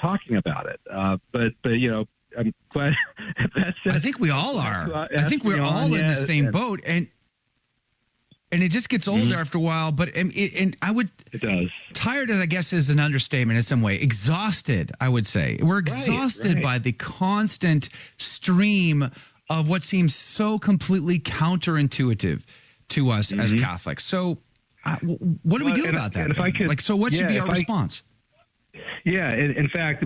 talking about it. But you know, I'm glad. I think we all are. I think we're all in the same boat, and it just gets older after a while. But and I would. It does. Tired, I guess, is an understatement in some way. Exhausted, I would say. We're exhausted by the constant stream of what seems so completely counterintuitive to us as Catholics. So, what do we do about that? So what should be our response? Yeah, in fact,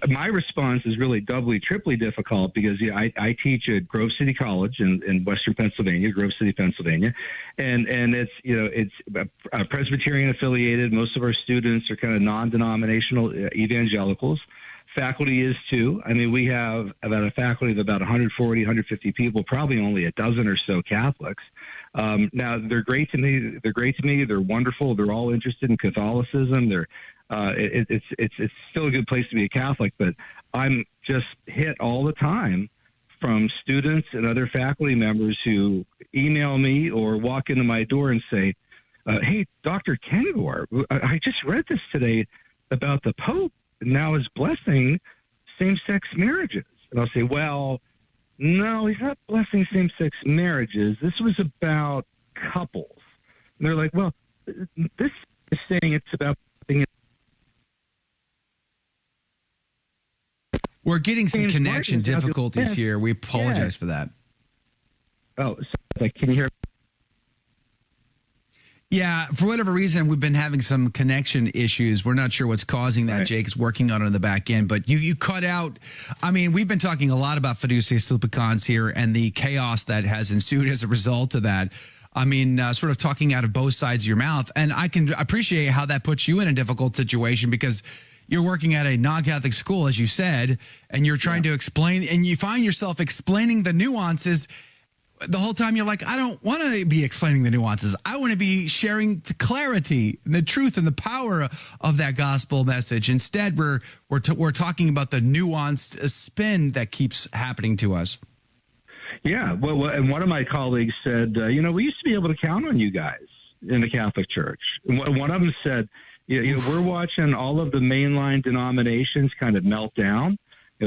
my response is really doubly, triply difficult because I teach at Grove City College in Western Pennsylvania, Grove City, Pennsylvania, and it's Presbyterian affiliated. Most of our students are kind of non-denominational evangelicals. Faculty is too. I mean, we have about a faculty of about 140, 150 people, probably only a dozen or so Catholics. Now they're great to me. They're wonderful. They're all interested in Catholicism. It's still a good place to be a Catholic, but I'm just hit all the time from students and other faculty members who email me or walk into my door and say, hey, Dr. Kengor, I just read this today about the Pope now is blessing same-sex marriages. And I'll say, well, no, he's not blessing same-sex marriages. This was about couples. And they're like, well, this is saying it's about... We're getting some connection difficulties here. We apologize for that. Oh, so, can you hear me? Yeah, for whatever reason, we've been having some connection issues. We're not sure what's causing that. Right. Jake's working on it in the back end, but you cut out. I mean, we've been talking a lot about fiducia supplicans here and the chaos that has ensued as a result of that. I mean, sort of talking out of both sides of your mouth. And I can appreciate how that puts you in a difficult situation because you're working at a non-Catholic school, as you said, and you're trying to explain, and you find yourself explaining the nuances. The whole time you're like, I don't want to be explaining the nuances. I want to be sharing the clarity, the truth, and the power of that gospel message. Instead, we're talking about the nuanced spin that keeps happening to us. Yeah, well, and one of my colleagues said, we used to be able to count on you guys in the Catholic Church. And one of them said, we're watching all of the mainline denominations kind of melt down.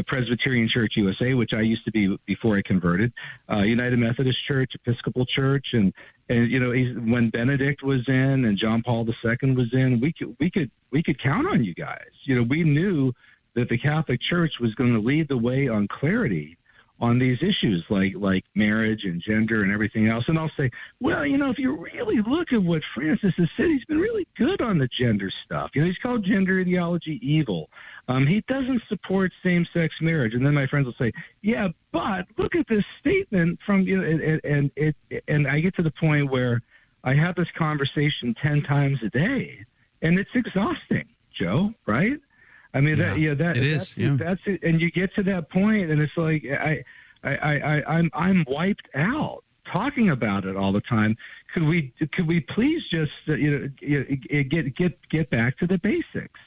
Presbyterian Church USA, which I used to be before I converted, United Methodist Church, Episcopal Church, and when Benedict was in and John Paul II was in, we could count on you guys. We knew that the Catholic Church was going to lead the way on clarity on these issues like marriage and gender and everything else. And I'll say, well, if you really look at what Francis has said, he's been really good on the gender stuff. He's called gender ideology evil. He doesn't support same-sex marriage. And then my friends will say, yeah, but look at this statement from, and I get to the point where I have this conversation 10 times a day, and it's exhausting, Joe, right? I mean, that's it. And you get to that point, and it's like I'm wiped out talking about it all the time. Could we please just get back to the basics?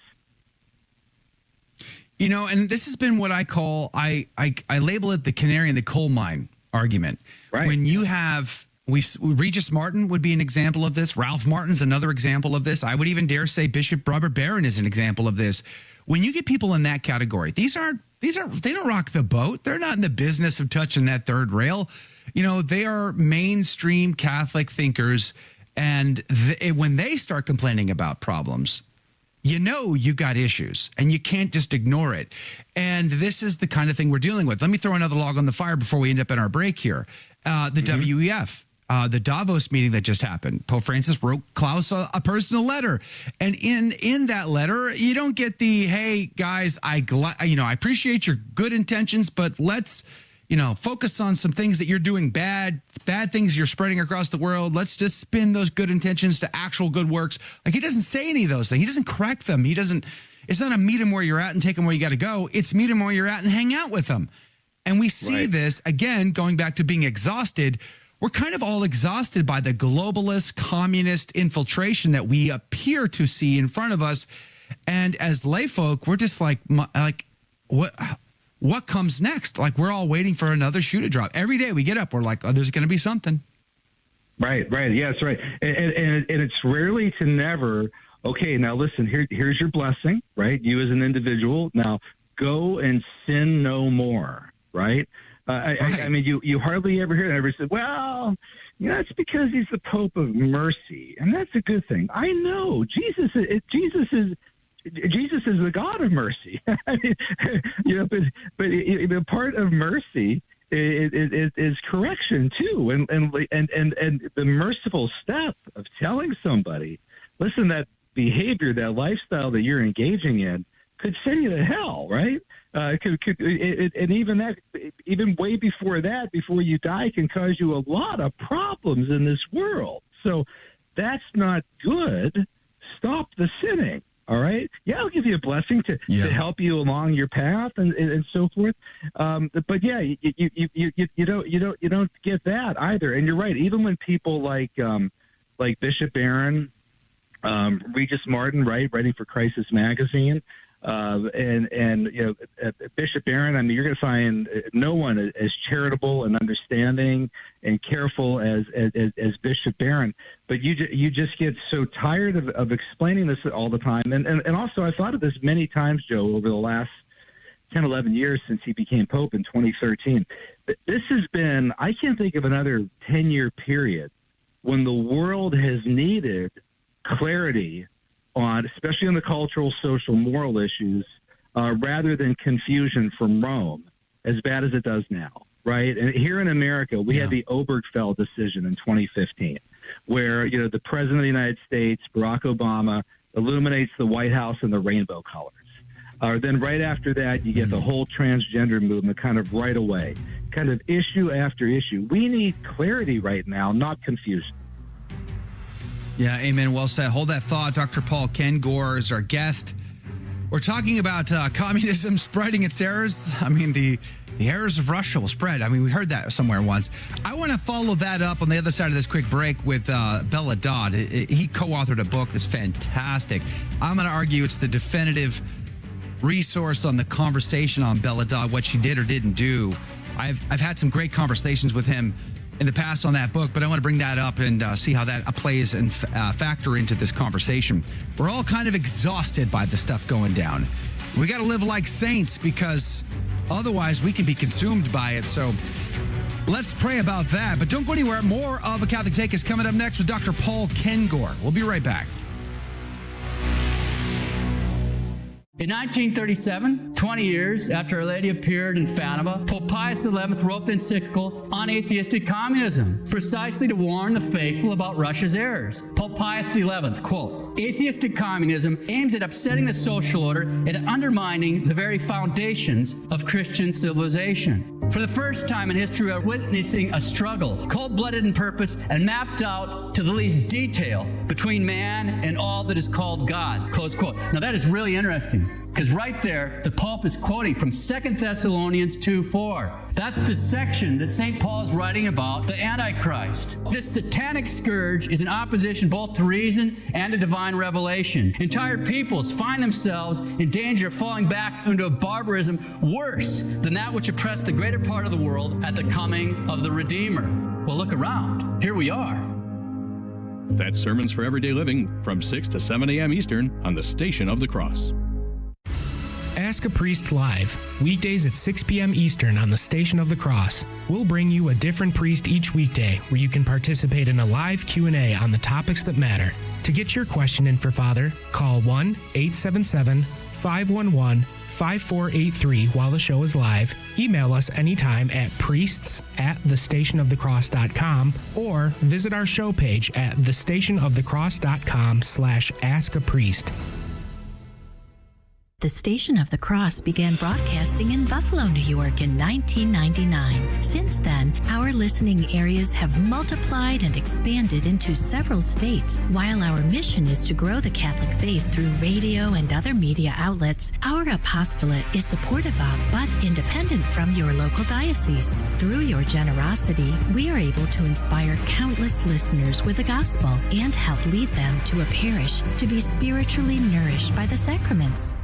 And this has been what I call I label it the canary in the coal mine argument. Right. When you have Regis Martin would be an example of this. Ralph Martin's another example of this. I would even dare say Bishop Robert Barron is an example of this. When you get people in that category, they don't rock the boat. They're not in the business of touching that third rail. They are mainstream Catholic thinkers, and when they start complaining about problems, you got issues, and you can't just ignore it. And this is the kind of thing we're dealing with. Let me throw another log on the fire before we end up in our break here. The WEF. The Davos meeting that just happened, Pope Francis wrote Klaus a personal letter. And in that letter, you don't get the, hey, guys, I appreciate your good intentions, but let's, focus on some things that you're doing bad things you're spreading across the world. Let's just spin those good intentions to actual good works. Like, he doesn't say any of those things. He doesn't correct them. It's not a meet him where you're at and take them where you got to go. It's meet him where you're at and hang out with them. And we see this, again, going back to being exhausted. We're kind of all exhausted by the globalist, communist infiltration that we appear to see in front of us. And as lay folk, we're just like what comes next? Like, we're all waiting for another shoe to drop. Every day we get up, we're like, oh, there's going to be something. Right. Yes, right. And it's rarely to never okay, now listen, here's your blessing, right? You as an individual, now go and sin no more, right? I mean, you hardly ever hear that. Everybody says, well, it's because he's the Pope of mercy, and that's a good thing. I know Jesus is the God of mercy. I mean, but part of mercy is correction too, and the merciful step of telling somebody, listen, that behavior, that lifestyle that you're engaging in could send you to hell, right? And even way before that, before you die, can cause you a lot of problems in this world. So that's not good. Stop the sinning. All right. Yeah, I'll give you a blessing to help you along your path and so forth. But yeah, you don't get that either. And you're right. Even when people like Bishop Barron, Regis Martin, right, writing for Crisis Magazine, and Bishop Barron, I mean, you're going to find no one as charitable and understanding and careful as Bishop Barron. But you just get so tired of explaining this all the time. And also, I thought of this many times, Joe, over the last 10, 11 years since he became Pope in 2013. This has been, I can't think of another 10-year period when the world has needed clarity on, especially on the cultural, social, moral issues, rather than confusion from Rome, as bad as it does now, right? And here in America, we had the Obergefell decision in 2015, where the President of the United States, Barack Obama, illuminates the White House in the rainbow colors. Then right after that, you get the whole transgender movement kind of right away, kind of issue after issue. We need clarity right now, not confusion. Yeah, amen. Well said. Hold that thought. Dr. Paul Kengor is our guest. We're talking about communism spreading its errors. I mean, the errors of Russia will spread. I mean, we heard that somewhere once. I want to follow that up on the other side of this quick break with Bella Dodd. He co-authored a book that's fantastic. I'm going to argue it's the definitive resource on the conversation on Bella Dodd, what she did or didn't do. I've had some great conversations with him in the past on that book, but I want to bring that up and see how that plays and factor into this conversation. We're all kind of exhausted by the stuff going down. We got to live like saints because otherwise we can be consumed by it. So let's pray about that. But don't go anywhere. More of A Catholic Take is coming up next with Dr. Paul Kengor. We'll be right back. In 1937, 20 years after Our Lady appeared in Fatima, Pope Pius XI wrote the encyclical on atheistic communism, precisely to warn the faithful about Russia's errors. Pope Pius XI, quote, "Atheistic communism aims at upsetting the social order and undermining the very foundations of Christian civilization. For the first time in history, we are witnessing a struggle, cold-blooded in purpose and mapped out to the least detail between man and all that is called God," close quote. Now that is really interesting, because right there, the Pope is quoting from 2 Thessalonians 2:4. That's the section that St. Paul is writing about the Antichrist. This satanic scourge is in opposition both to reason and to divine revelation. Entire peoples find themselves in danger of falling back into a barbarism worse than that which oppressed the greater part of the world at the coming of the Redeemer. Well, look around. Here we are. That's Sermons for Everyday Living from 6 to 7 a.m. Eastern on the Station of the Cross. Ask a Priest Live, weekdays at 6 p.m. Eastern on the Station of the Cross. We'll bring you a different priest each weekday where you can participate in a live Q&A on the topics that matter. To get your question in for Father, call 1-877-511-5483 while the show is live. Email us anytime at priests@thestationofthecross.com or visit our show page at thestationofthecross.com/askapriest. The Station of the Cross began broadcasting in Buffalo, New York in 1999. Since then, our listening areas have multiplied and expanded into several states. While our mission is to grow the Catholic faith through radio and other media outlets, our apostolate is supportive of, but independent from your local diocese. Through your generosity, we are able to inspire countless listeners with the gospel and help lead them to a parish to be spiritually nourished by the sacraments.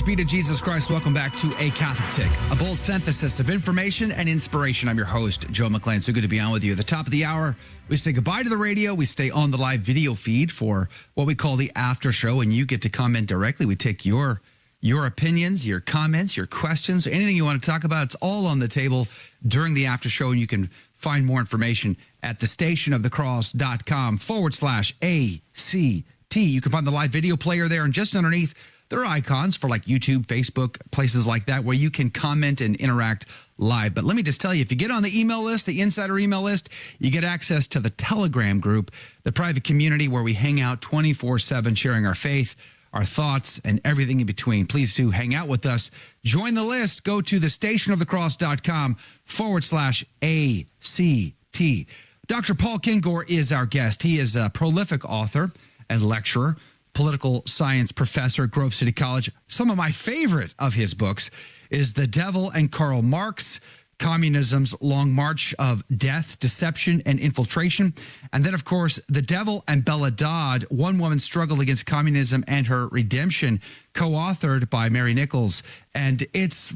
Praise be to Jesus Christ. Welcome back to A Catholic Take, a bold synthesis of information and inspiration. I'm your host, Joe McLean. So good to be on with you. At the top of the hour, we say goodbye to the radio. We stay on the live video feed for what we call the after show, and you get to comment directly. We take your opinions, your comments, your questions, anything you want to talk about. It's all on the table during the after show, and you can find more information at thestationofthecross.com/ACT. You can find the live video player there, and just underneath, there are icons for like YouTube, Facebook, places like that where you can comment and interact live. But let me just tell you, if you get on the email list, the insider email list, you get access to the Telegram group, the private community where we hang out 24/7, sharing our faith, our thoughts, and everything in between. Please do hang out with us. Join the list. Go to thestationofthecross.com/ACT. Dr. Paul Kengor is our guest. He is a prolific author and lecturer, political science professor at Grove City College. Some of my favorite of his books is The Devil and Karl Marx, Communism's Long March of Death, Deception, and Infiltration. And then, of course, The Devil and Bella Dodd, One Woman's Struggle Against Communism and Her Redemption, co-authored by Mary Nichols. And it's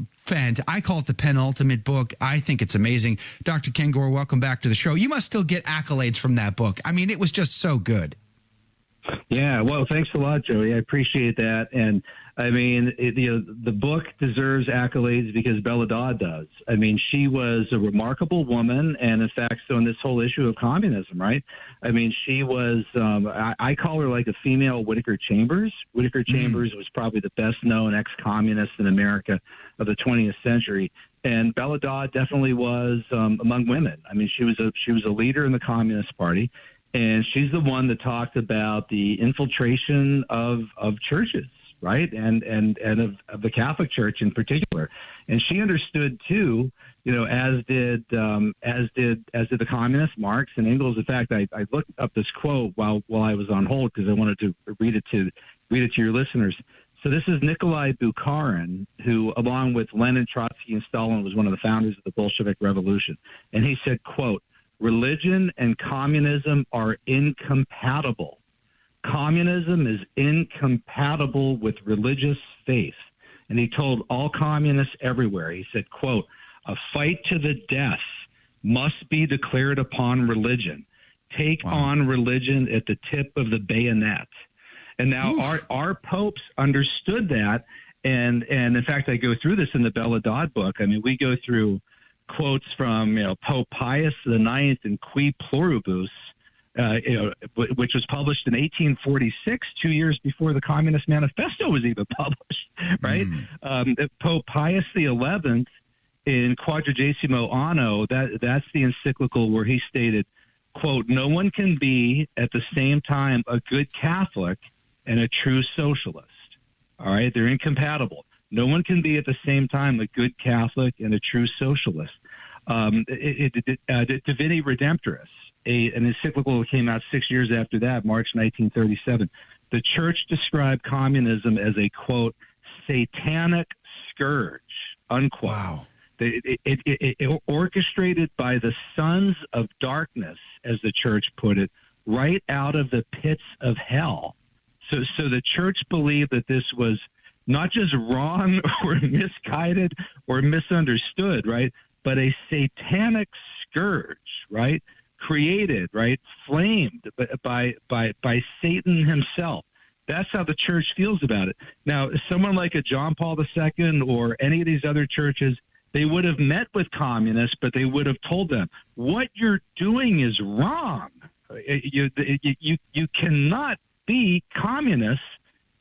I call it the penultimate book. I think it's amazing. Dr. Kengor, welcome back to the show. You must still get accolades from that book. I mean, it was just so good. Yeah, well, thanks a lot, Joey. I appreciate that. And I mean, the book deserves accolades because Bella Dodd does. I mean, she was a remarkable woman, and in fact, so in this whole issue of communism, right? I mean, she was, I call her like a female Whittaker Chambers. Whittaker Chambers was probably the best known ex-communist in America of the 20th century. And Bella Dodd definitely was among women. I mean, she was a leader in the Communist Party. And she's the one that talked about the infiltration of churches, right, and of the Catholic Church in particular. And she understood too, as did the communists, Marx and Engels. In fact, I looked up this quote while I was on hold because I wanted to read it to your listeners. So this is Nikolai Bukharin, who, along with Lenin, Trotsky, and Stalin, was one of the founders of the Bolshevik Revolution. And he said, quote, "Religion and communism are incompatible. Communism is incompatible with religious faith." And he told all communists everywhere, he said, quote, "A fight to the death must be declared upon religion. Take on religion at the tip of the bayonet." And now our popes understood that. And in fact, I go through this in the Bella Dodd book. I mean, we go through quotes from Pope Pius IX in Qui Pluribus, which was published in 1846, 2 years before the Communist Manifesto was even published, right? Pope Pius XI in Quadragesimo Anno, that's the encyclical where he stated, quote, "No one can be at the same time a good Catholic and a true socialist." All right, they're incompatible. No one can be at the same time a good Catholic and a true socialist. Divini Redemptoris, an encyclical that came out 6 years after that, March 1937. The Church described communism as a, quote, "satanic scourge," unquote. Wow. It orchestrated by the sons of darkness, as the Church put it, right out of the pits of hell. So the Church believed that this was not just wrong or misguided or misunderstood, right, but a satanic scourge, right, created, right, flamed by Satan himself. That's how the Church feels about it. Now, someone like a John Paul II or any of these other churches, they would have met with communists, but they would have told them, what you're doing is wrong. You cannot be communists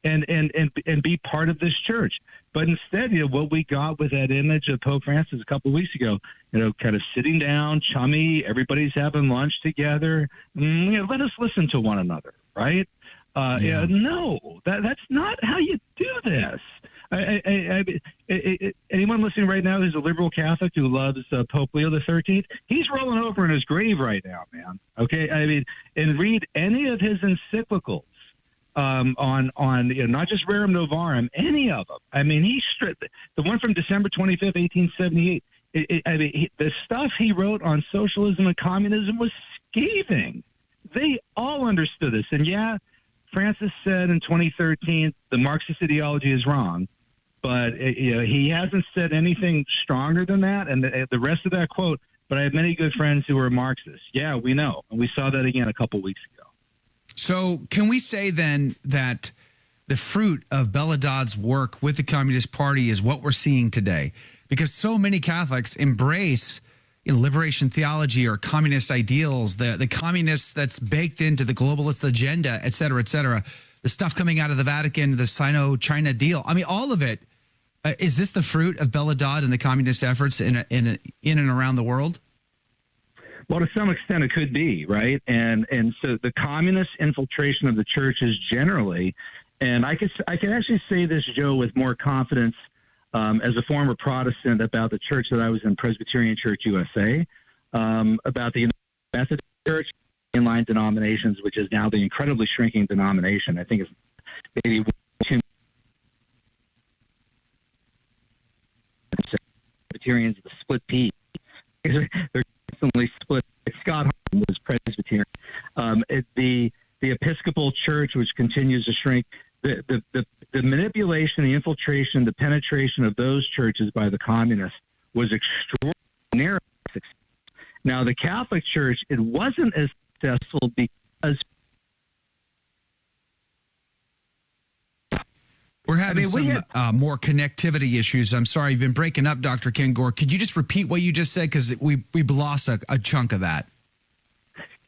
and be part of this church. But instead, what we got with that image of Pope Francis a couple of weeks ago, kind of sitting down, chummy, everybody's having lunch together. Let us listen to one another, right? No, that's not how you do this. Anyone listening right now who's a liberal Catholic who loves Pope Leo XIII, he's rolling over in his grave right now, man. Okay, I mean, and read any of his encyclicals on not just Rerum Novarum, any of them. I mean, the one from December 25th, 1878. The stuff he wrote on socialism and communism was scathing. They all understood this, and Francis said in 2013 the Marxist ideology is wrong, But he hasn't said anything stronger than that. And the rest of that quote, but I have many good friends who are Marxists. Yeah, we know. And we saw that again a couple weeks ago. So can we say then that the fruit of Bella Dodd's work with the Communist Party is what we're seeing today? Because so many Catholics embrace liberation theology or communist ideals, the communists that's baked into the globalist agenda, et cetera, the stuff coming out of the Vatican, the Sino-China deal. I mean, all of it. Is this the fruit of Bella Dodd and the communist efforts in and around the world? Well, to some extent, it could be, right? And so the communist infiltration of the churches generally, and I could actually say this, Joe, with more confidence as a former Protestant about the church that I was in, Presbyterian Church USA, about the United Methodist Church, mainline denominations, which is now the incredibly shrinking denomination. I think it's maybe 2 Presbyterians, the split pea. They're constantly split. Scott Hahn was Presbyterian. The Episcopal Church, which continues to shrink, the manipulation, the infiltration, the penetration of those churches by the communists was extraordinarily successful. Now, the Catholic Church, it wasn't as successful because we're having more connectivity issues. I'm sorry, you've been breaking up, Dr. Kengor. Could you just repeat what you just said? Because we lost a chunk of that.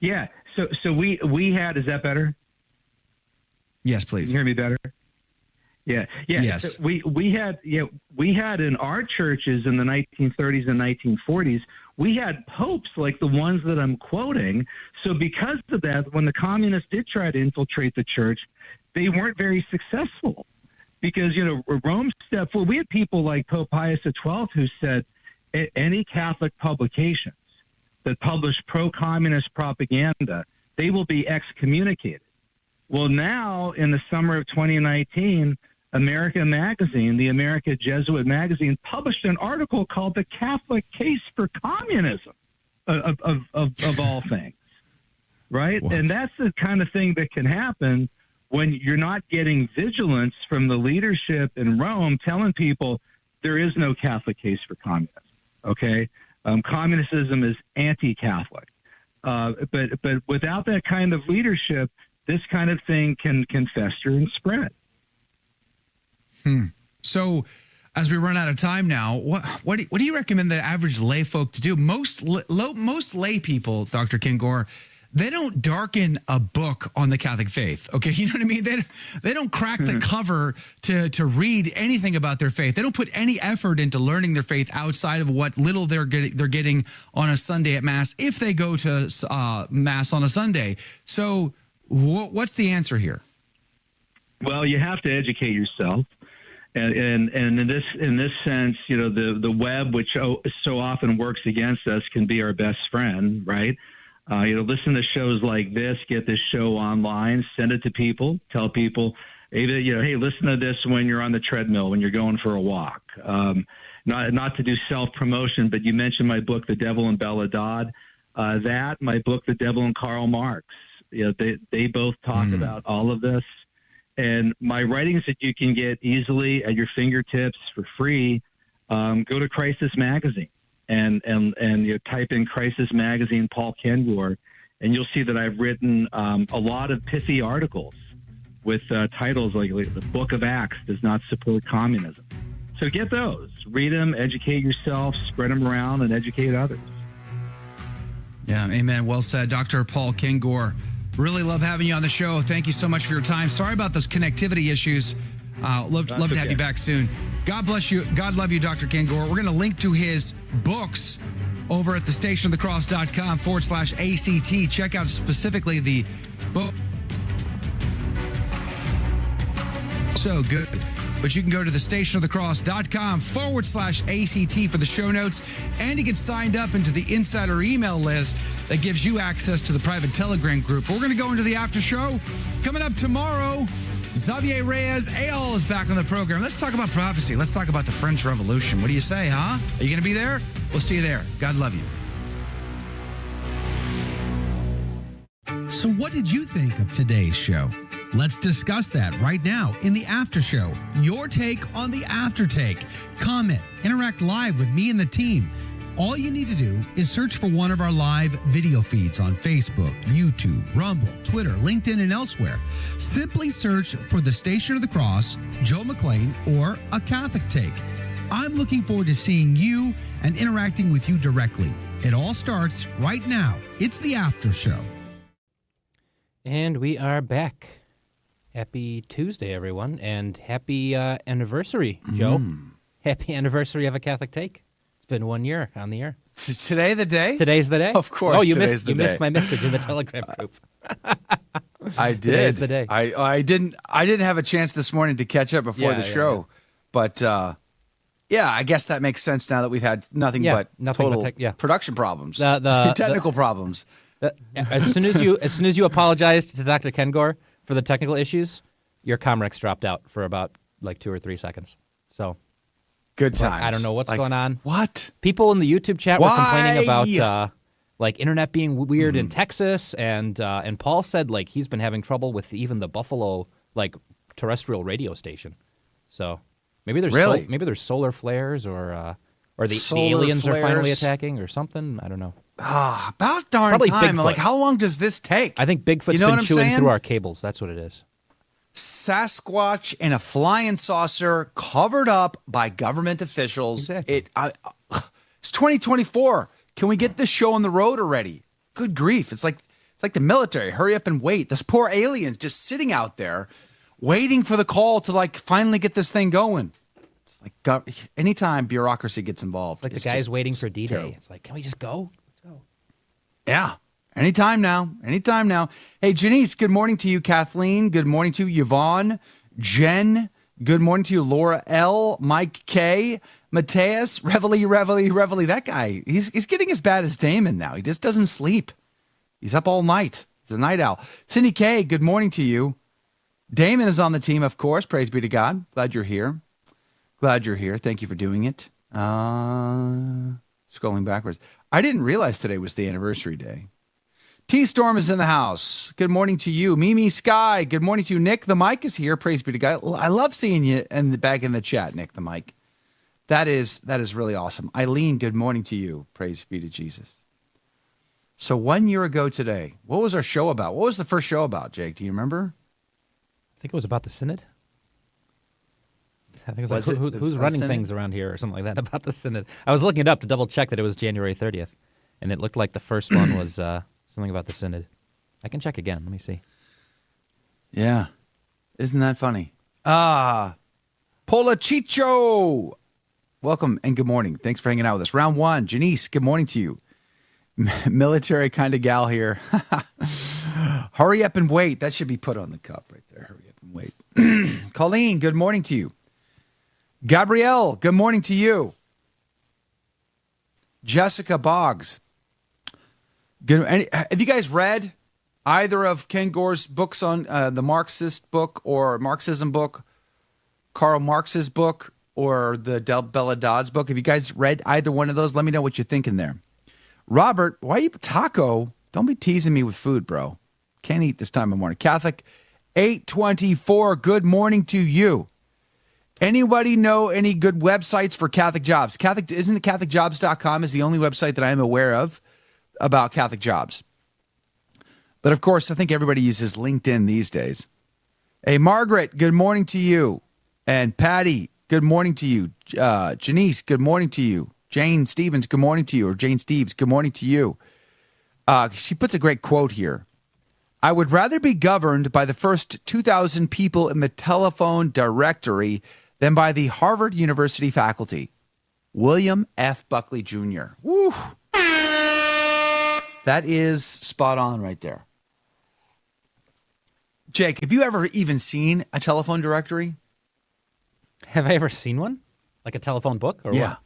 Yeah. So we had, is that better? Yes, please. Can you hear me better? Yeah. Yes. So we had in our churches in the 1930s and 1940s, we had popes like the ones that I'm quoting. So because of that, when the communists did try to infiltrate the church, they weren't very successful. Because, Rome stepped forward. We had people like Pope Pius XII who said any Catholic publications that publish pro-communist propaganda, they will be excommunicated. Well, now in the summer of 2019, America Magazine, the America Jesuit Magazine, published an article called "The Catholic Case for Communism," of all things, right? What? And that's the kind of thing that can happen when you're not getting vigilance from the leadership in Rome telling people there is no Catholic case for communism, okay? Communism is anti-Catholic. But without that kind of leadership, this kind of thing can fester and spread. So as we run out of time now, what do you recommend the average lay folk to do? Most lay people, Dr. Kengor, they don't darken a book on the Catholic faith. Okay, you know what I mean? They don't crack the cover to read anything about their faith. They don't put any effort into learning their faith outside of what little they're getting on a Sunday at Mass, if they go to Mass on a Sunday. So what's the answer here? Well, you have to educate yourself. And in this sense, the web, which so often works against us, can be our best friend, right? Listen to shows like this, get this show online, send it to people, tell people, hey, listen to this when you're on the treadmill, when you're going for a walk. Not to do self-promotion, but you mentioned my book, The Devil and Bella Dodd. My book, The Devil and Karl Marx. They both talk about all of this. And my writings that you can get easily at your fingertips for free, go to Crisis Magazine. And you type in Crisis Magazine, Paul Kengor, and you'll see that I've written a lot of pithy articles with titles like The Book of Acts Does Not Support Communism. So get those, read them, educate yourself, spread them around, and educate others. Yeah, amen. Well said. Dr. Paul Kengor, really love having you on the show. Thank you so much for your time. Sorry about those connectivity issues. Love to have you back soon. God bless you. God love you, Dr. Kengor. We're going to link to his books over at thestationofthecross.com/ACT. Check out specifically the book. So good. But you can go to thestationofthecross.com/ACT for the show notes. And you get signed up into the insider email list that gives you access to the private Telegram group. We're going to go into the after show. Coming up tomorrow, Xavier Reyes Ayal is back on the program. Let's talk about prophecy. Let's talk about the French Revolution. What do you say, huh? Are you going to be there? We'll see you there. God love you. So what did you think of today's show? Let's discuss that right now in the After Show. Your take on the After Take. Comment, interact live with me and the team. All you need to do is search for one of our live video feeds on Facebook, YouTube, Rumble, Twitter, LinkedIn, and elsewhere. Simply search for the Station of the Cross, Joe McClain, or A Catholic Take. I'm looking forward to seeing you and interacting with you directly. It all starts right now. It's the After Show. And we are back. Happy Tuesday, everyone, and happy anniversary, Joe. Happy anniversary of A Catholic Take. It's been 1 year on the air. Today the day? Today's the day? Of course. Oh, you missed my message in the Telegram group. I did. Today's the day. I didn't have a chance this morning to catch up before the show, but I guess that makes sense now that we've had nothing but production problems, the technical problems. As soon as you apologized to Dr. Kengor for the technical issues, your Comrex dropped out for about 2 or 3 seconds. So good times. I don't know what's going on. What? People in the YouTube chat were complaining about internet being weird in Texas, and Paul said he's been having trouble with even the Buffalo terrestrial radio station. So maybe there's maybe there's solar flares or the aliens are finally attacking or something. I don't know. About darn Probably time. Bigfoot. How long does this take? I think Bigfoot's been chewing through our cables. That's what it is. Sasquatch and a flying saucer covered up by government officials. Exactly. It's 2024. Can we get this show on the road already? Good grief. It's like the military. Hurry up and wait. This poor alien's just sitting out there waiting for the call to finally get this thing going. It's anytime bureaucracy gets involved. It's the guy's waiting for D-Day. Terrible. It's can we just go? Let's go. Yeah. Anytime now. Hey, Janice, good morning to you. Kathleen, good morning to you. Yvonne, Jen, good morning to you. Laura L, Mike K, Mateus, Reveille. That guy, he's getting as bad as Damon now. He just doesn't sleep. He's up all night. He's a night owl. Cindy K, good morning to you. Damon is on the team, of course. Praise be to God. Glad you're here. Thank you for doing it. Scrolling backwards. I didn't realize today was the anniversary day. T-Storm is in the house. Good morning to you. Mimi Sky, good morning to you. Nick, the mic is here. Praise be to God. I love seeing you back in the chat, Nick, the mic. That is really awesome. Eileen, good morning to you. Praise be to Jesus. So 1 year ago today, what was our show about? What was the first show about, Jake? Do you remember? I think it was about the Synod. I think it was who's running Synod? Things around here or something like that about the Synod. I was looking it up to double check that it was January 30th, and it looked like the first one was something about the Synod. I can check again. Let me see. Yeah. Isn't that funny? Polachicho! Welcome and good morning. Thanks for hanging out with us. Round one. Janice, good morning to you. Military kind of gal here. Hurry up and wait. That should be put on the cup right there. Hurry up and wait. Colleen, good morning to you. Gabrielle, good morning to you. Jessica Boggs. Have you guys read either of Kengor's books on the Marxist book or Marxism book, Karl Marx's book, or the Bella Dodd's book? Have you guys read either one of those? Let me know what you're thinking there. Robert, why are you taco? Don't be teasing me with food, bro. Can't eat this time of morning. Catholic 824, good morning to you. Anybody know any good websites for Catholic jobs? Isn't it CatholicJobs.com is the only website that I'm aware of about Catholic jobs. But of course, I think everybody uses LinkedIn these days. Hey, Margaret, good morning to you. And Patty, good morning to you. Janice, good morning to you. Jane Stevens, good morning to you. Or Jane Steves, good morning to you. She puts a great quote here. I would rather be governed by the first 2,000 people in the telephone directory than by the Harvard University faculty. William F. Buckley Jr. Woo! That is spot on right there. Jake, have you ever even seen a telephone directory? Have I ever seen one? Like a telephone book? Or yeah. What?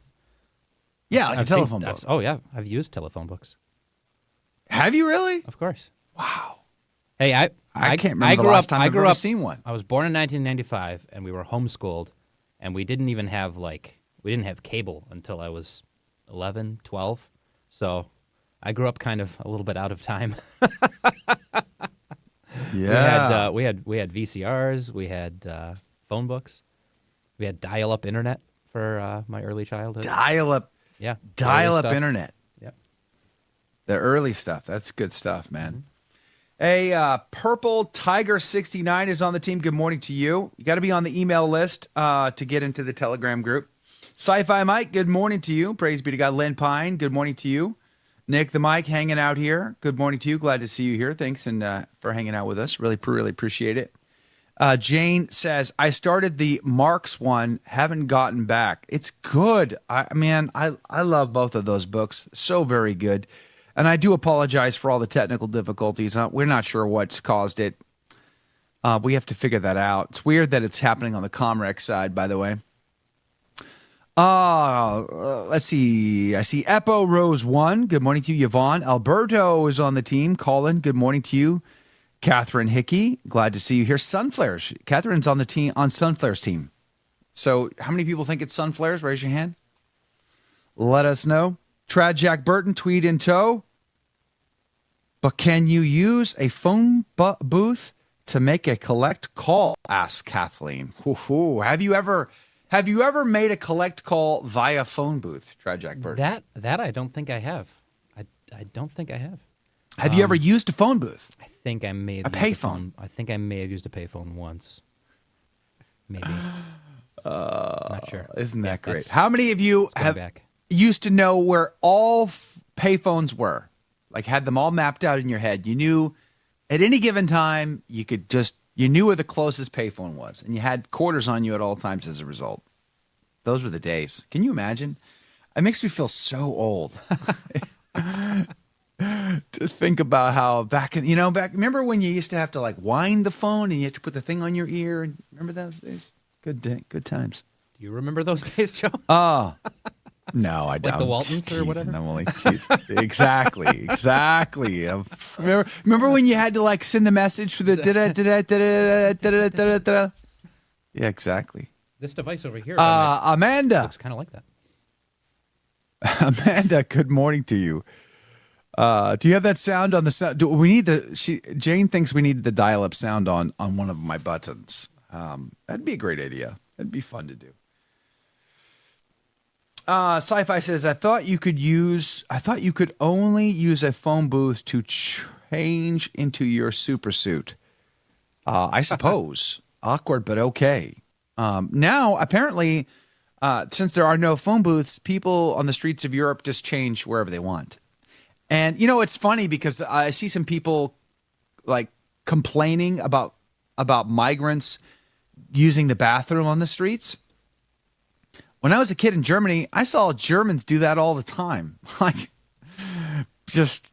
Yeah, like a telephone book. Oh, yeah. I've used telephone books. Have you really? Of course. Wow. Hey, I can't remember the last time I've ever seen one. I was born in 1995, and we were homeschooled, and we didn't even have, we didn't have cable until I was 11, 12. So I grew up kind of a little bit out of time. Yeah. We had VCRs. We had phone books. We had dial-up internet for my early childhood. Dial-up. Yeah. Dial-up internet. Yep. The early stuff. That's good stuff, man. Hey, Purple Tiger 69 is on the team. Good morning to you. You got to be on the email list to get into the Telegram group. Sci-Fi Mike, good morning to you. Praise be to God. Lynn Pine, good morning to you. Nick the Mike, hanging out here. Good morning to you. Glad to see you here. Thanks for hanging out with us. Really appreciate it. Jane says, I started the Marx one, haven't gotten back. It's good. I love both of those books. So very good. And I do apologize for all the technical difficulties. We're not sure what's caused it. We have to figure that out. It's weird that it's happening on the Comrex side, by the way. Let's see. I see Epo Rose 1. Good morning to you, Yvonne. Alberto is on the team. Colin, good morning to you. Catherine Hickey, glad to see you here. Sunflares. Catherine's on the team, on Sunflares team. So how many people think it's Sunflares? Raise your hand. Let us know. Trad Jack Burton, tweet in tow. But can you use a phone booth to make a collect call? Asks Kathleen. Have you ever made a collect call via phone booth, Trad Jack Burton? That I don't think I have. I don't think I have. Have you ever used a phone booth? I think I may have a payphone. I think I may have used a payphone once. Maybe. Not sure. Isn't that great? How many of you have used to know where all payphones were? Like had them all mapped out in your head. You knew at any given time you knew where the closest payphone was, and you had quarters on you at all times as a result. Those were the days. Can you imagine? It makes me feel so old. To think about how remember when you used to have to like wind the phone and you had to put the thing on your ear? Remember those days? Good times. Do you remember those days, Joe? No, I don't. Like the Waltons or whatever? Exactly. Remember when you had to like send the message for the Yeah, exactly. This device over here. Amanda. Looks kind of like that. Amanda, good morning to you. Do you have that sound on the sound? Jane thinks we need the dial-up sound on one of my buttons. That'd be a great idea. That'd be fun to do. Sci-Fi says, I thought you could only use a phone booth to change into your super suit. I suppose. Awkward, but okay. Now, apparently, since there are no phone booths, people on the streets of Europe just change wherever they want. And, it's funny because I see some people like complaining about migrants using the bathroom on the streets. When I was a kid in Germany, I saw Germans do that all the time. Like, just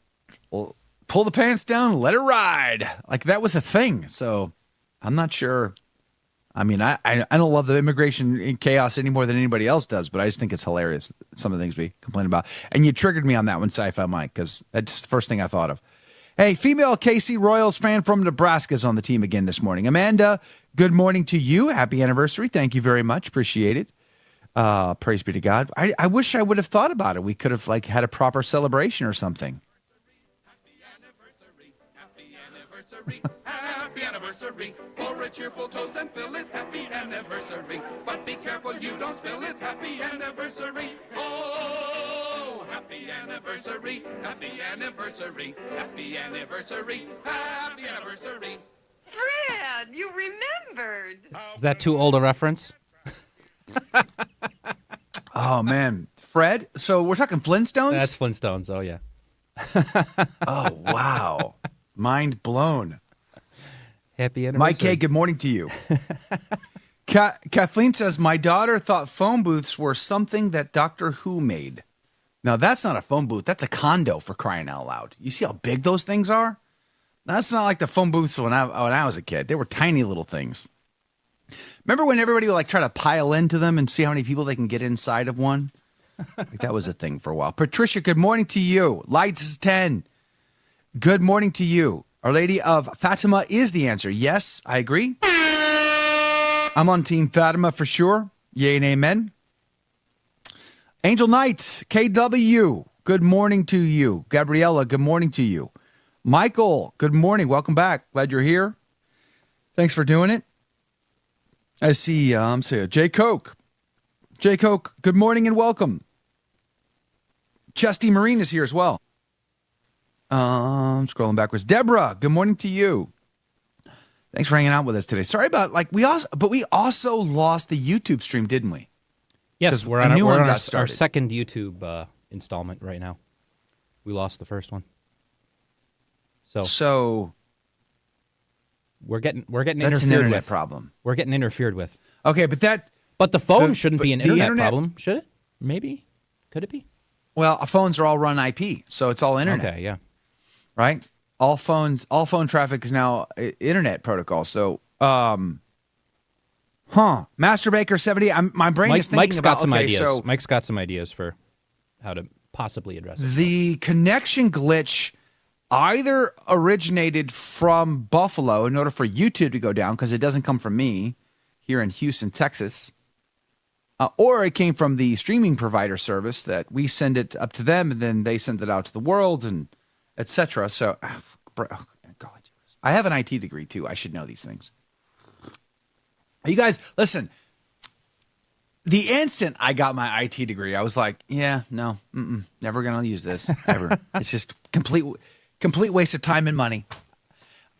pull the pants down, let it ride. Like, that was a thing. So I'm not sure. I mean, I don't love the immigration chaos any more than anybody else does, but I just think it's hilarious, some of the things we complain about. And you triggered me on that one, Sci-Fi Mike, because that's the first thing I thought of. Hey, female KC Royals fan from Nebraska is on the team again this morning. Amanda, good morning to you. Happy anniversary. Thank you very much. Appreciate it. Praise be to God. I wish I would have thought about it. We could have had a proper celebration or something. Happy anniversary. Pour a cheerful toast and fill it. Happy anniversary. But be careful you don't spill it. Happy anniversary. Oh, happy anniversary. Happy anniversary. Happy anniversary. Happy anniversary. Fred, you remembered. Is that too old a reference? Oh, man. Fred? So we're talking Flintstones? That's Flintstones. Oh, yeah. Oh, wow. Mind blown. Happy anniversary. Mike K., good morning to you. Kathleen says, my daughter thought phone booths were something that Doctor Who made. Now, that's not a phone booth. That's a condo, for crying out loud. You see how big those things are? That's not like the phone booths when I was a kid. They were tiny little things. Remember when everybody would like try to pile into them and see how many people they can get inside of one? Like that was a thing for a while. Patricia, good morning to you. Lights 10. Good morning to you. Our Lady of Fatima is the answer. Yes, I agree. I'm on Team Fatima for sure. Yay and amen. Angel Knight, KW, good morning to you. Gabriella, good morning to you. Michael, good morning. Welcome back. Glad you're here. Thanks for doing it. I see, Jay Coke. Jay Coke, good morning and welcome. Chesty Marine is here as well. Scrolling backwards. Deborah, good morning to you. Thanks for hanging out with us today. Sorry about, we also lost the YouTube stream, didn't we? Yes, we're on our second YouTube installment right now. We lost the first one. So we're getting that's interfered an internet with. problem. We're getting interfered with. Okay, but the phone shouldn't be an internet problem, should it? Maybe. Could it be? Well, phones are all run IP, so it's all internet. Okay, yeah. Right? All phone traffic is now internet protocol. So, Master Baker 70. My brain is thinking Mike's about got some ideas. So Mike's got some ideas for how to possibly address it. The connection glitch either originated from Buffalo in order for YouTube to go down because it doesn't come from me here in Houston, Texas, or it came from the streaming provider service that we send it up to them and then they send it out to the world and etc. So, I have an IT degree too. I should know these things. You guys, listen. The instant I got my IT degree, I was like, yeah, no, never going to use this ever. It's just complete waste of time and money.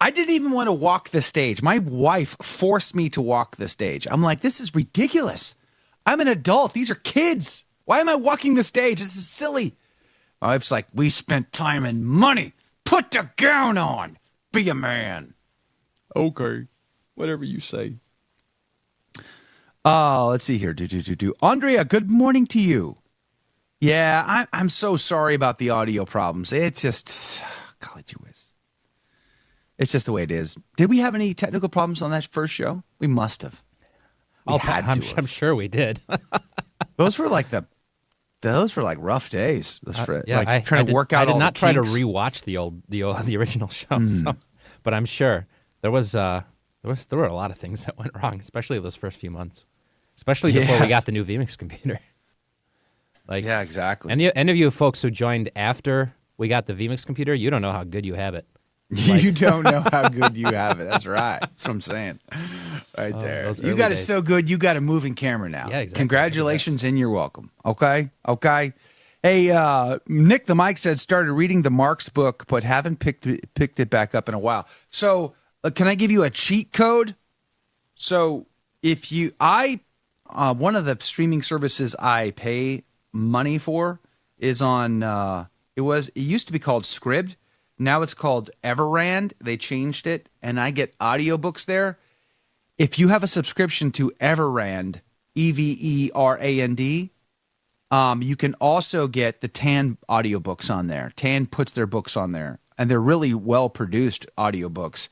I didn't even want to walk the stage. My wife forced me to walk the stage. I'm like, this is ridiculous. I'm an adult. These are kids. Why am I walking the stage? This is silly. My wife's like, we spent time and money. Put the gown on. Be a man. Okay. Whatever you say. Let's see here. Andrea, good morning to you. Yeah, I'm so sorry about the audio problems. It's just, golly whiz. It's just the way it is. Did we have any technical problems on that first show? We must have. I'm sure we did. Those were like rough days. Trying to work out. I did not try to rewatch the original show, but I'm sure there were a lot of things that went wrong, especially those first few months, especially before we got the new vMix computer. Yeah, exactly. Any of you folks who joined after we got the vMix computer, you don't know how good you have it. You don't know how good you have it. That's right. That's what I'm saying. Right there. You got it so good, you got a moving camera now. Yeah, exactly. Congratulations and you're welcome. Okay? Hey, Nick the Mike said started reading the Marx book, but haven't picked it back up in a while. So can I give you a cheat code? So if one of the streaming services I pay money for is on, it used to be called Scribd. Now it's called Everrand. They changed it, and I get audiobooks there. If you have a subscription to Everrand, Everand, you can also get the TAN audiobooks on there. TAN puts their books on there, and they're really well-produced audiobooks.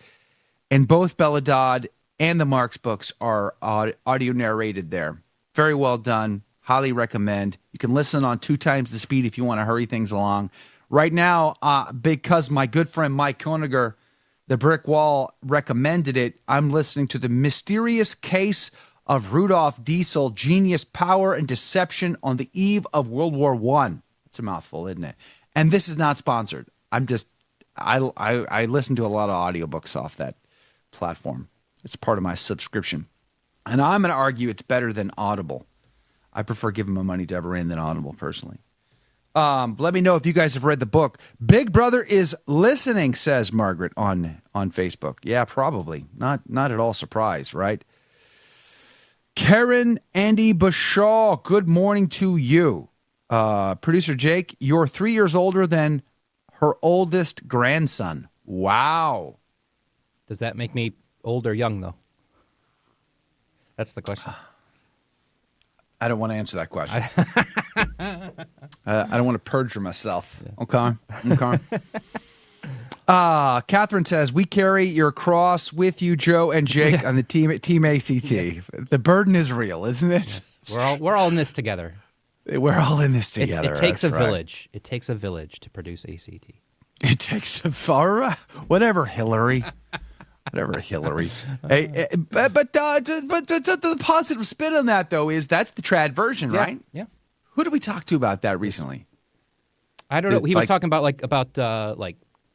And both Bella Dodd and the Marx books are audio narrated there. Very well done. Highly recommend. You can listen on 2 times the speed if you want to hurry things along. Right now, because my good friend Mike Koeniger, the Brick Wall, recommended it, I'm listening to The Mysterious Case of Rudolf Diesel, Genius, Power, and Deception on the Eve of World War I. It's a mouthful, isn't it? And this is not sponsored. I listen to a lot of audiobooks off that platform. It's part of my subscription. And I'm going to argue it's better than Audible. I prefer giving my money to Everend than Audible, personally. Let me know if you guys have read the book. Big Brother is listening, says Margaret on Facebook. Yeah, probably. Not at all surprised, right? Karen Andy Bashaw, good morning to you. Producer Jake, you're 3 years older than her oldest grandson. Wow. Does that make me old or young, though? That's the question. I don't want to answer that question. I don't want to perjure myself. Yeah. Okay. Catherine says, we carry your cross with you, Joe and Jake, on the team ACT. Yes. The burden is real, isn't it? Yes. We're all in this together. We're all in this together. It takes a village. It takes a village to produce ACT. It takes whatever, Hillary. Whatever, Hillary. Hey, but the positive spin on that, though, is that's the trad version, right? Yeah. Who did we talk to about that recently? I don't know. He was talking about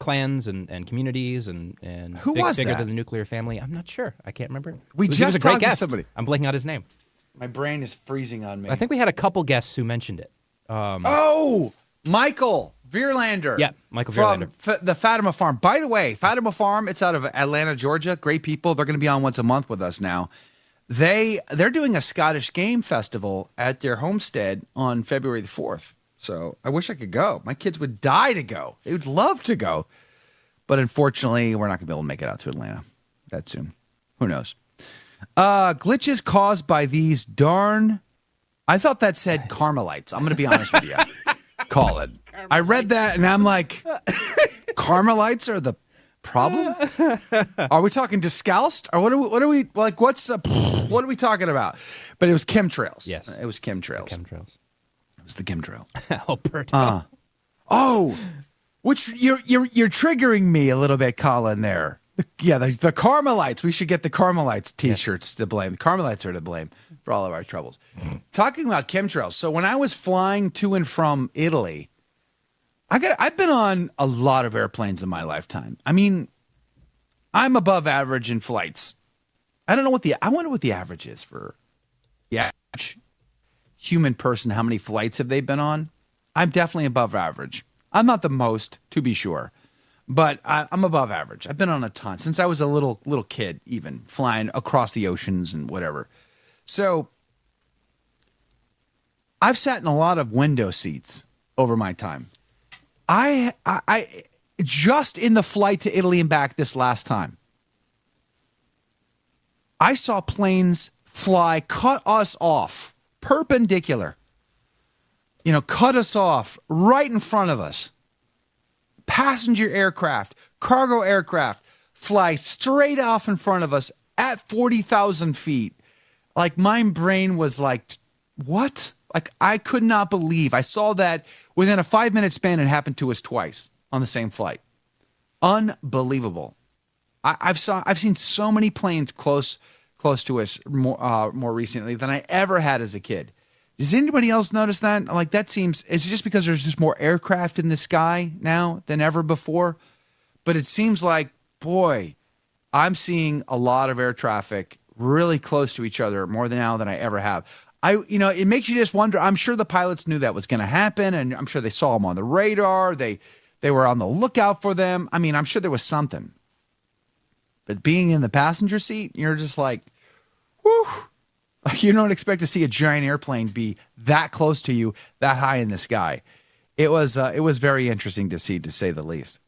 clans and communities and who was bigger that? than the nuclear family. I'm not sure. I can't remember. We he was just a great talked to guest. somebody. I'm blanking out his name. My brain is freezing on me. I think we had a couple guests who mentioned it. Michael Vierlander. Yeah, Michael from Vierlander. The Fatima Farm. By the way, Fatima Farm, it's out of Atlanta, Georgia. Great people. They're going to be on once a month with us now. They're doing a Scottish game festival at their homestead on February the 4th. So I wish I could go. My kids would die to go. They would love to go. But unfortunately, we're not going to be able to make it out to Atlanta that soon. Who knows? Glitches caused by these darn... I thought that said Carmelites. I'm going to be honest with you. Call it. I read that and I'm like, Carmelites are the problem? Are we talking discalced? Or what are we like? What are we talking about? But it was chemtrails. Yes. It was chemtrails. Chemtrails. It was the chemtrail. Alberto. Which you're triggering me a little bit, Colin, there. The Carmelites. We should get the Carmelites t-shirts to blame. The Carmelites are to blame for all of our troubles. Talking about chemtrails. So when I was flying to and from Italy, I've been on a lot of airplanes in my lifetime. I mean, I'm above average in flights. I wonder what the average is for the average human person. How many flights have they been on? I'm definitely above average. I'm not the most, to be sure, but I'm above average. I've been on a ton since I was a little kid, even flying across the oceans and whatever. So I've sat in a lot of window seats over my time. I just in the flight to Italy and back this last time, I saw planes fly, cut us off, perpendicular. Cut us off right in front of us. Passenger aircraft, cargo aircraft fly straight off in front of us at 40,000 feet. Like my brain was like, what? Like I could not believe. I saw that within a 5-minute span. It happened to us twice on the same flight. Unbelievable. I've seen so many planes close to us more recently than I ever had as a kid. Does anybody else notice that? Like that seems, it's just because there's just more aircraft in the sky now than ever before. But it seems like, boy, I'm seeing a lot of air traffic really close to each other more now than I ever have. It makes you just wonder. I'm sure the pilots knew that was going to happen, and I'm sure they saw them on the radar. They were on the lookout for them. I mean, I'm sure there was something. But being in the passenger seat, you're just like, whew. You don't expect to see a giant airplane be that close to you, that high in the sky. It was very interesting to see, to say the least.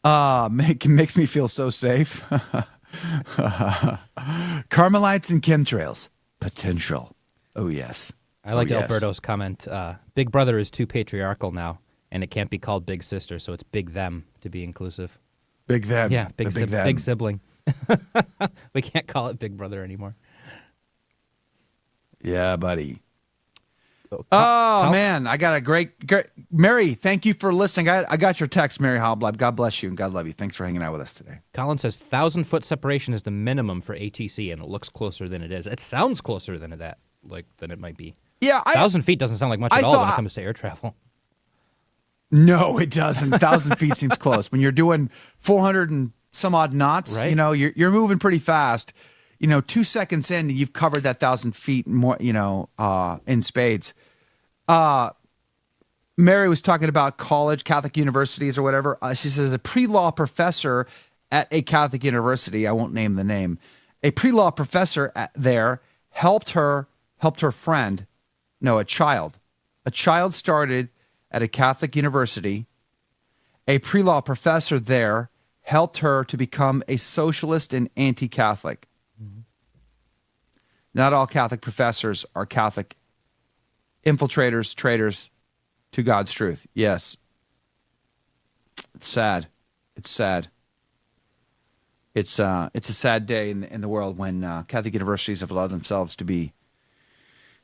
It makes me feel so safe. Carmelites and chemtrails. Potential. Oh, yes. I liked Alberto's comment. Big Brother is too patriarchal now, and it can't be called Big Sister, so it's Big Them to be inclusive. Big Them. Yeah, big them. big sibling. We can't call it Big Brother anymore. Yeah, buddy. Man, I got a great Mary, thank you for listening. I got your text, Mary Hoblab. God bless you and God love you. Thanks for hanging out with us today. Colin says 1,000-foot separation is the minimum for ATC, and it looks closer than it is. It sounds closer than it might be. Yeah, 1,000 feet doesn't sound like much at all when it comes to air travel. No, it doesn't. 1,000 feet seems close. When you're doing 400 and some odd knots, right. You're moving pretty fast. 2 seconds in, you've covered that 1,000 feet more, in spades. Mary was talking about college, Catholic universities or whatever. She says a pre-law professor at a Catholic university, I won't name the name, a pre-law professor there helped her friend, a child. A child started at a Catholic university. A pre-law professor there helped her to become a socialist and anti-Catholic. Not all Catholic professors are Catholic infiltrators, traitors to God's truth. Yes. It's sad. It's sad. It's a sad day in the world when Catholic universities have allowed themselves to be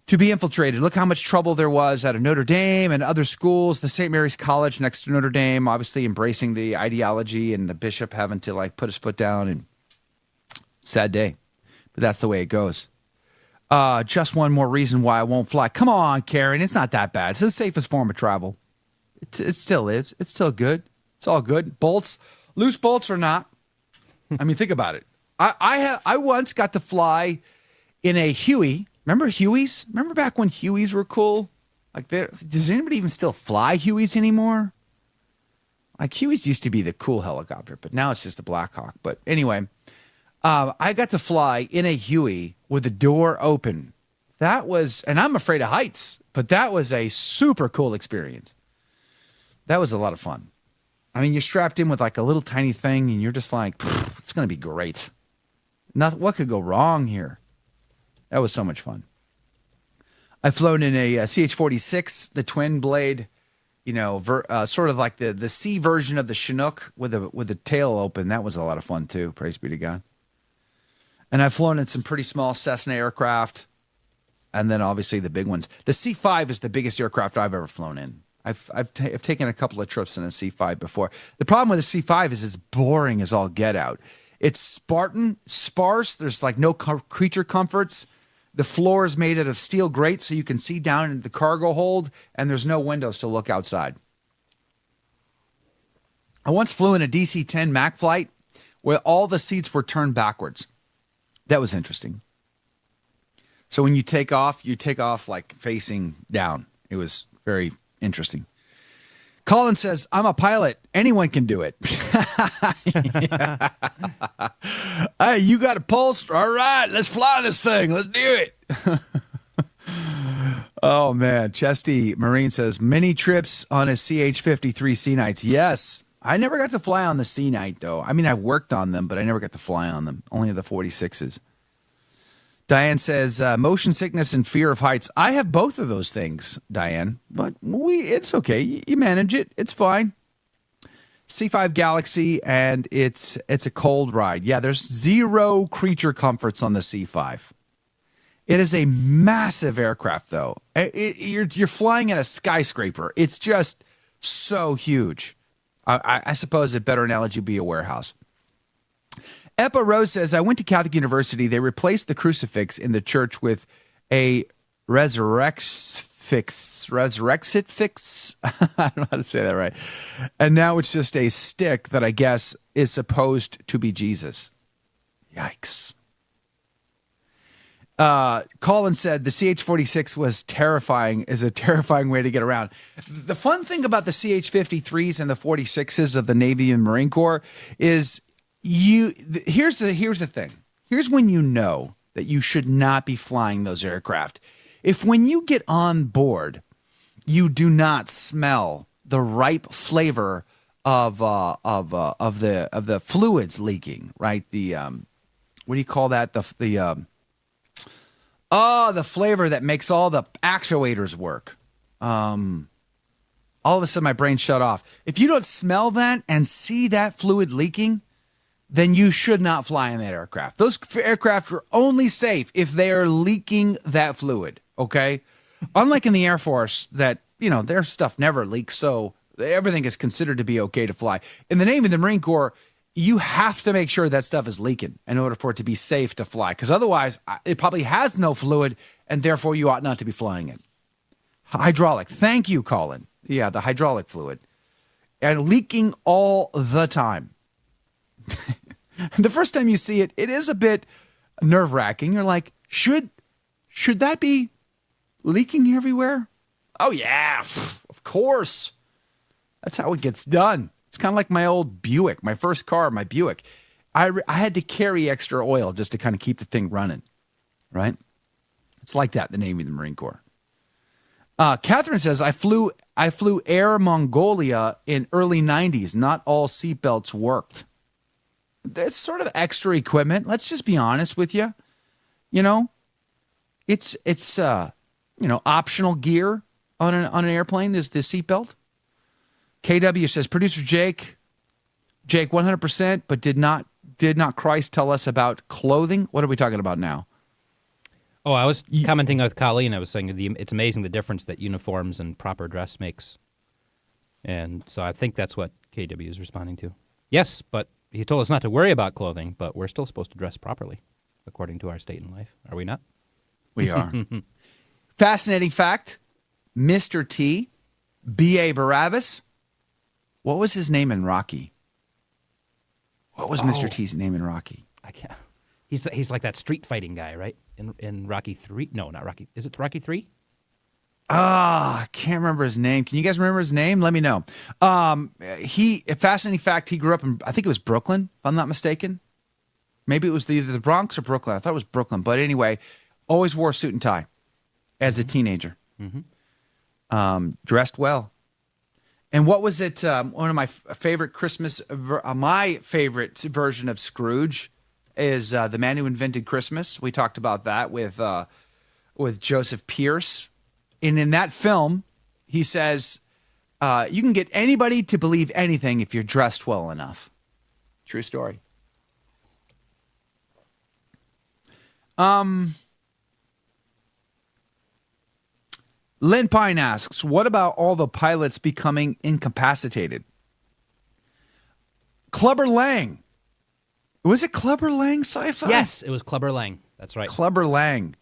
infiltrated. Look how much trouble there was out of Notre Dame and other schools. The St. Mary's College next to Notre Dame, obviously embracing the ideology, and the bishop having to put his foot down. And sad day, but that's the way it goes. Just one more reason why I won't fly. Come on, Karen. It's not that bad. It's the safest form of travel. It still is. It's still good. It's all good. Bolts, loose bolts or not. I mean, think about it. I once got to fly in a Huey. Remember Hueys? Remember back when Hueys were cool? Like, does anybody even still fly Hueys anymore? Like, Hueys used to be the cool helicopter, but now it's just a Black Hawk. But anyway, I got to fly in a Huey with the door open. That was, and I'm afraid of heights, but that was a super cool experience. That was a lot of fun. I mean, you're strapped in with like a little tiny thing, and you're just like, it's going to be great. What could go wrong here? That was so much fun. I've flown in a CH-46, the twin blade, sort of like the C version of the Chinook with the tail open. That was a lot of fun too. Praise be to God. And I've flown in some pretty small Cessna aircraft, and then obviously the big ones. The C-5 is the biggest aircraft I've ever flown in. I've taken a couple of trips in a C-5 before. The problem with the C-5 is it's boring as all get out. It's sparse. There's like no creature comforts. The floor is made out of steel grates so you can see down into the cargo hold, and there's no windows to look outside. I once flew in a DC-10 Mac flight where all the seats were turned backwards. That was interesting. So when you take off like facing down. It was very interesting. Colin says, I'm a pilot. Anyone can do it. Hey, you got a pulse? All right, let's fly this thing. Let's do it. Oh, man. Chesty Marine says, many trips on a CH-53 Sea Knights. Yes. I never got to fly on the Sea Knight, though. I mean, I worked on them, but I never got to fly on them. Only the 46s. Diane says, motion sickness and fear of heights. I have both of those things, Diane, but it's okay. You manage it. It's fine. C5 Galaxy, and it's a cold ride. Yeah, there's zero creature comforts on the C5. It is a massive aircraft, though. You're flying at a skyscraper. It's just so huge. I suppose a better analogy would be a warehouse. Epa Rose says, I went to Catholic University. They replaced the crucifix in the church with a resurrexit fix. I don't know how to say that right. And now it's just a stick that I guess is supposed to be Jesus. Yikes. Colin said the CH-46 was is a terrifying way to get around. The fun thing about the CH-53s and the 46s of the Navy and Marine Corps is here's the thing. Here's when you know that you should not be flying those aircraft. If when you get on board, you do not smell the ripe flavor of the fluids leaking, right? The what do you call that? The flavor that makes all the actuators work. All of a sudden my brain shut off. If you don't smell that and see that fluid leaking, then you should not fly in that aircraft. Those aircraft are only safe if they are leaking that fluid, okay? Unlike in the Air Force that, their stuff never leaks, so everything is considered to be okay to fly. In the Navy and the Marine Corps, you have to make sure that stuff is leaking in order for it to be safe to fly, because otherwise it probably has no fluid, and therefore you ought not to be flying it. Hydraulic. Thank you, Colin. Yeah, the hydraulic fluid. And leaking all the time. The first time you see it, it is a bit nerve-wracking. You're like, should that be leaking everywhere? Oh, yeah, of course. That's how it gets done. It's kind of like my old Buick, my first car, my Buick. I had to carry extra oil just to kind of keep the thing running, right? It's like that in the Navy and the Marine Corps. Catherine says, I flew Air Mongolia in early 90s. Not all seatbelts worked. That's sort of extra equipment. Let's just be honest with you. It's optional gear on an airplane is the seatbelt. KW says, producer Jake 100%, but did not Christ tell us about clothing? What are we talking about now? Oh, I was commenting with Colleen. I was saying it's amazing the difference that uniforms and proper dress makes. And so I think that's what KW is responding to. Yes, but he told us not to worry about clothing, but we're still supposed to dress properly, according to our state in life. Are we not? We are. Fascinating fact, Mr. T, B.A. Barabbas, What was his name in Rocky? What was Mr. T's name in Rocky? I can't. He's like that street fighting guy, right? In Rocky 3? No, not Rocky. Is it Rocky 3? I can't remember his name. Can you guys remember his name? Let me know. A fascinating fact, he grew up in, I think it was Brooklyn, if I'm not mistaken. Maybe it was either the Bronx or Brooklyn. I thought it was Brooklyn. But anyway, always wore a suit and tie as a teenager. Mm-hmm. Dressed well. And what was it? One of my favorite Christmas, my favorite version of Scrooge is The Man Who Invented Christmas. We talked about that with Joseph Pierce. And in that film, he says, you can get anybody to believe anything if you're dressed well enough. True story. Lynn Pine asks, what about all the pilots becoming incapacitated? Clubber Lang. Was it Clubber Lang sci-fi? Yes, it was Clubber Lang. That's right. Clubber Lang.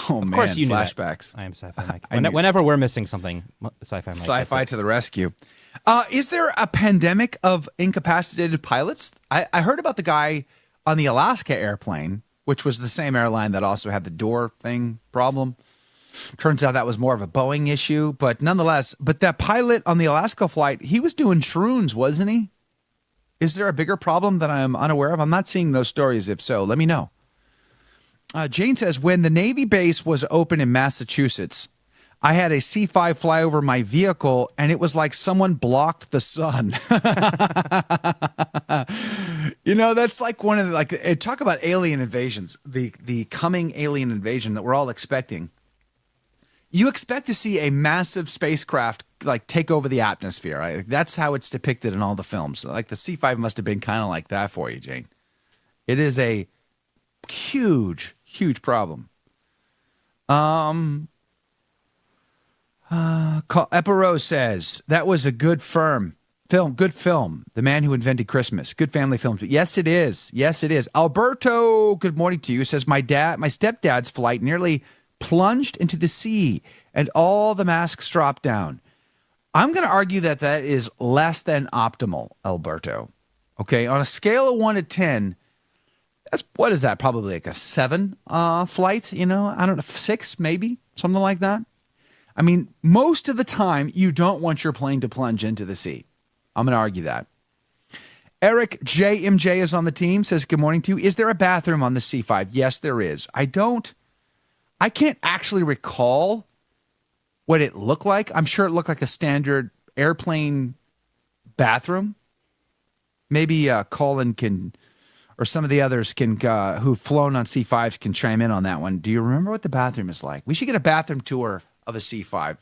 Oh, of course you flashbacks. Knew that. I am Sci-Fi Mike. Whenever we're missing something, Sci-Fi Mike. Sci-Fi to the rescue. Is there a pandemic of incapacitated pilots? I heard about the guy on the Alaska airplane, which was the same airline that also had the door thing problem. Turns out that was more of a Boeing issue, but nonetheless, that pilot on the Alaska flight, he was doing shrooms, wasn't he? Is there a bigger problem that I'm unaware of? I'm not seeing those stories. If so, let me know. Jane says, when the Navy base was open in Massachusetts, I had a C-5 fly over my vehicle, and it was like someone blocked the sun. That's like one of the, talk about alien invasions, the coming alien invasion that we're all expecting. You expect to see a massive spacecraft take over the atmosphere. Right? That's how it's depicted in all the films. Like the C-5 must have been kind of like that for you, Jane. It is a huge, huge problem. Epirose says that was a good film. Good film. The Man Who Invented Christmas. Good family film. Yes, it is. Yes, it is. Alberto, good morning to you. Says my stepdad's flight nearly plunged into the sea and all the masks dropped down. I'm going to argue that is less than optimal, Alberto. Okay, on a scale of 1 to 10, what is that? Probably like a 7 flight, I don't know, 6 maybe, something like that. I mean, most of the time, you don't want your plane to plunge into the sea. I'm going to argue that. Eric JMJ is on the team, says good morning to you. Is there a bathroom on the C-5? Yes, there is. I can't actually recall what it looked like. I'm sure it looked like a standard airplane bathroom. Maybe Colin can, or some of the others can, who've flown on C-5s can chime in on that one. Do you remember what the bathroom is like? We should get a bathroom tour of a C-5.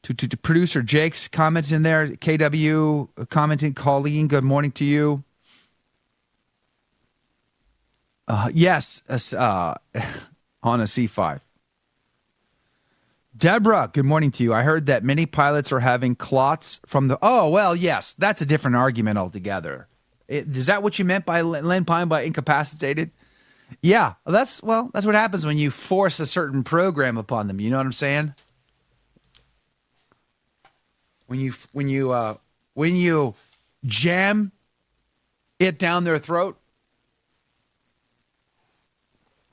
To producer Jake's comments in there. KW commenting, Colleen, good morning to you. Yes, on a C-5. Deborah, good morning to you. I heard that many pilots are having clots from the... Oh, well, yes, that's a different argument altogether. Is that what you meant by Len Pine, by incapacitated? Yeah, that's what happens when you force a certain program upon them. You know what I'm saying? When you jam it down their throat,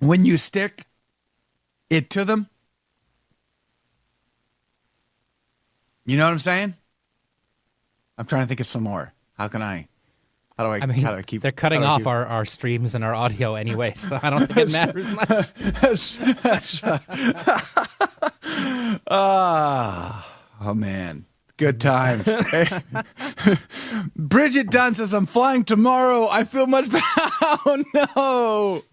when you stick it to them, you know what I'm saying? I'm trying to think of some more. How do I keep? They're cutting off our streams and our audio anyway, so I don't think it matters much. Oh man. Good times. Bridget Dunn says, I'm flying tomorrow. I feel much better. Oh, no.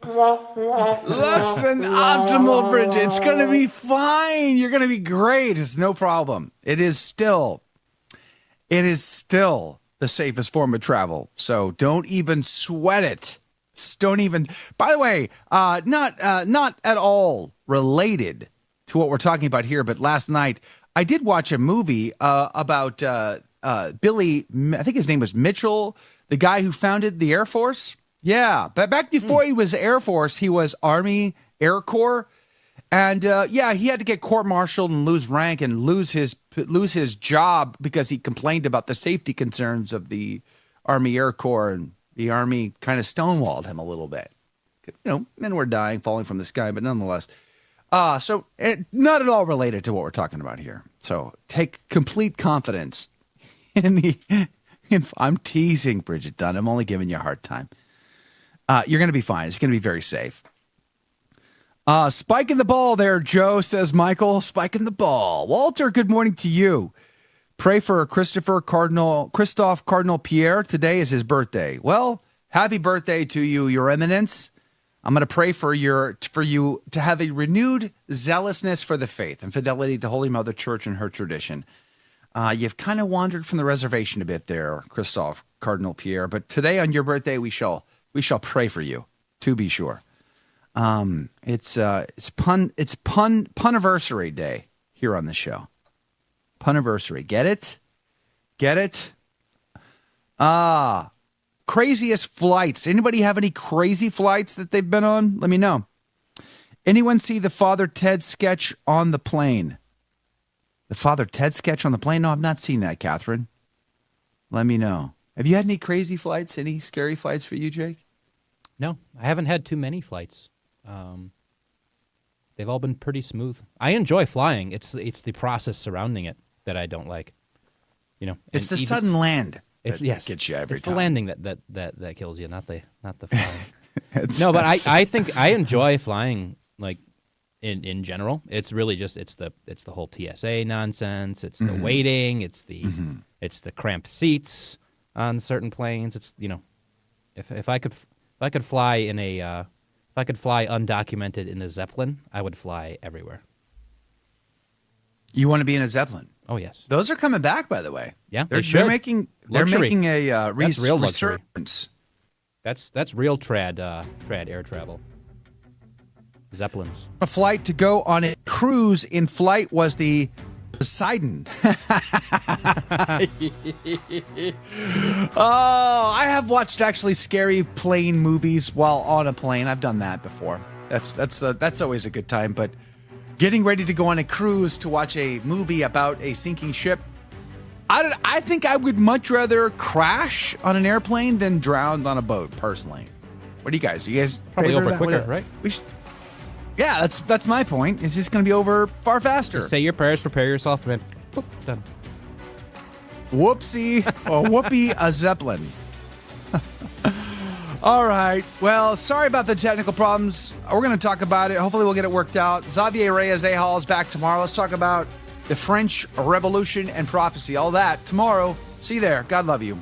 Less than optimal, Bridget. It's going to be fine. You're going to be great. It's no problem. It is still the safest form of travel. So don't even sweat it. Don't even. By the way, not at all related to what we're talking about here, but last night, I did watch a movie about Billy, I think his name was Mitchell, the guy who founded the Air Force. Yeah, but back before he was Air Force, he was Army Air Corps. And he had to get court-martialed and lose rank and lose his job because he complained about the safety concerns of the Army Air Corps, and the Army kind of stonewalled him a little bit. Men were dying, falling from the sky, but nonetheless. So not at all related to what we're talking about here. So take complete confidence in the. I'm teasing, Bridget Dunn. I'm only giving you a hard time. You're going to be fine. It's going to be very safe. Spiking the ball there, Joe, says Michael. Spiking the ball. Walter, good morning to you. Pray for Christophe Cardinal Pierre. Today is his birthday. Well, happy birthday to you, Your Eminence. I'm going to pray for you to have a renewed zealousness for the faith and fidelity to Holy Mother Church and her tradition. You've kind of wandered from the reservation a bit there, Christophe Cardinal Pierre. But today on your birthday, we shall pray for you, to be sure. It's Puniversary Day here on the show. Puniversary. Get it? Get it? Craziest flights. Anybody have any crazy flights that they've been on? Let me know. Anyone see the Father Ted sketch on the plane? The Father Ted sketch on the plane? No, I've not seen that, Catherine. Let me know. Have you had any crazy flights? Any scary flights for you, Jake? No, I haven't had too many flights. They've all been pretty smooth. I enjoy flying. It's the process surrounding it that I don't like. It's the sudden land. That gets you every time. It's the landing that kills you, not the flying. No, but I think I enjoy flying. Like in general, it's really just it's the whole TSA nonsense. It's the waiting. It's the cramped seats on certain planes. It's if I could fly in a if I could fly undocumented in a Zeppelin, I would fly everywhere. You want to be in a Zeppelin? Oh yes, those are coming back. By the way, yeah, they're making a That's real luxury. resurgence. That's real trad air travel. Zeppelins. A flight to go on a cruise in flight was the Poseidon. Oh, I have watched actually scary plane movies while on a plane. I've done that before. That's always a good time. But getting ready to go on a cruise to watch a movie about a sinking ship, I think I would much rather crash on an airplane than drown on a boat. Personally, what do you guys? You guys probably over that? quicker, right? Yeah, that's my point. It's just going to be over far faster. Just say your prayers, prepare yourself, and then boop, done. Whoopsie. Or whoopee a Zeppelin. All right. Well, sorry about the technical problems. We're going to talk about it. Hopefully we'll get it worked out. Xavier Reyes-Ahal is back tomorrow. Let's talk about the French Revolution and prophecy. All that tomorrow. See you there. God love you.